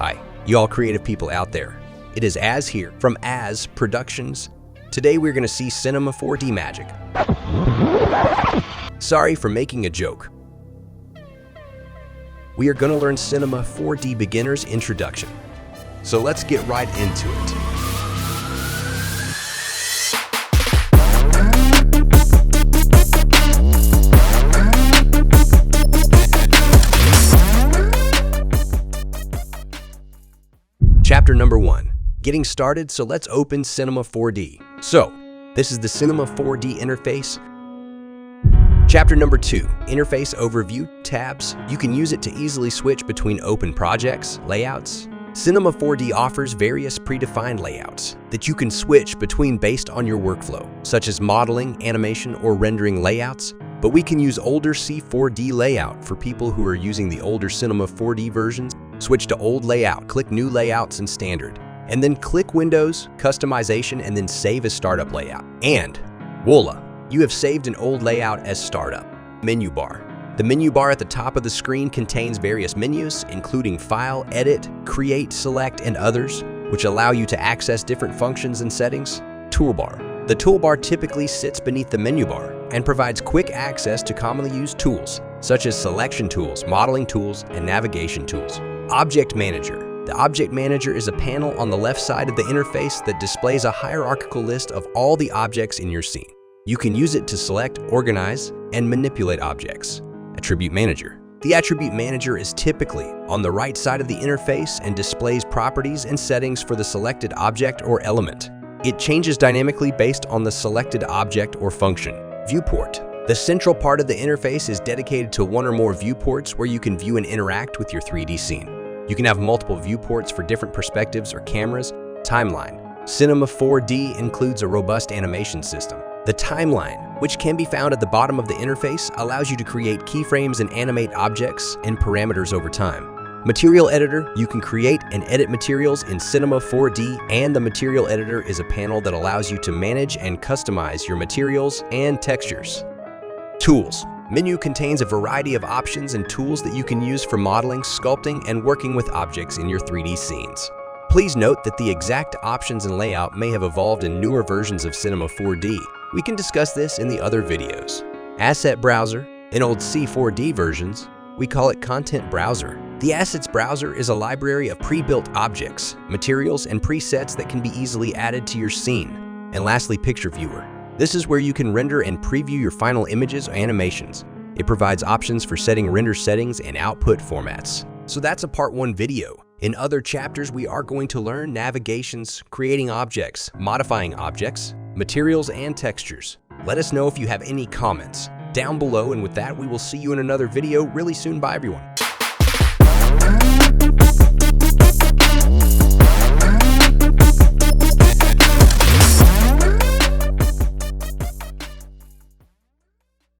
Hi, you all creative people out there. It is Az here from Az Productions. Today we're going to see Cinema 4D magic. Sorry for making a joke. We are going to learn Cinema 4D Beginner's Introduction. So let's get right into it. Chapter number 1. Getting started, so let's open Cinema 4D. So, this is the Cinema 4D interface. Chapter number 2. Interface Overview tabs. You can use it to easily switch between open projects, layouts. Cinema 4D offers various predefined layouts that you can switch between based on your workflow, such as modeling, animation, or rendering layouts. But we can use older C4D layout for people who are using the older Cinema 4D versions. Switch to old layout, click new layouts and standard, and then click Windows, customization, and then save as startup layout. And voila, you have saved an old layout as startup. Menu bar. The menu bar at the top of the screen contains various menus, including File, Edit, Create, Select, and others, which allow you to access different functions and settings. Toolbar. The toolbar typically sits beneath the menu bar and provides quick access to commonly used tools, such as selection tools, modeling tools, and navigation tools. Object Manager. The Object Manager is a panel on the left side of the interface that displays a hierarchical list of all the objects in your scene. You can use it to select, organize, and manipulate objects. Attribute Manager. The Attribute Manager is typically on the right side of the interface and displays properties and settings for the selected object or element. It changes dynamically based on the selected object or function. Viewport. The central part of the interface is dedicated to one or more viewports where you can view and interact with your 3D scene. You can have multiple viewports for different perspectives or cameras. Timeline. Cinema 4D includes a robust animation system. The timeline, which can be found at the bottom of the interface, allows you to create keyframes and animate objects and parameters over time. Material Editor. You can create and edit materials in Cinema 4D, and the Material Editor is a panel that allows you to manage and customize your materials and textures. Tools. Menu contains a variety of options and tools that you can use for modeling, sculpting, and working with objects in your 3D scenes. Please note that the exact options and layout may have evolved in newer versions of Cinema 4D. We can discuss this in the other videos. Asset Browser. In old C4D versions, we call it Content Browser. The Assets Browser is a library of pre-built objects, materials, and presets that can be easily added to your scene. And lastly, Picture Viewer. This is where you can render and preview your final images or animations. It provides options for setting render settings and output formats. So that's a part 1 video. In other chapters, we are going to learn navigations, creating objects, modifying objects, materials, and textures. Let us know if you have any comments down below, and with that, we will see you in another video really soon. Bye, everyone.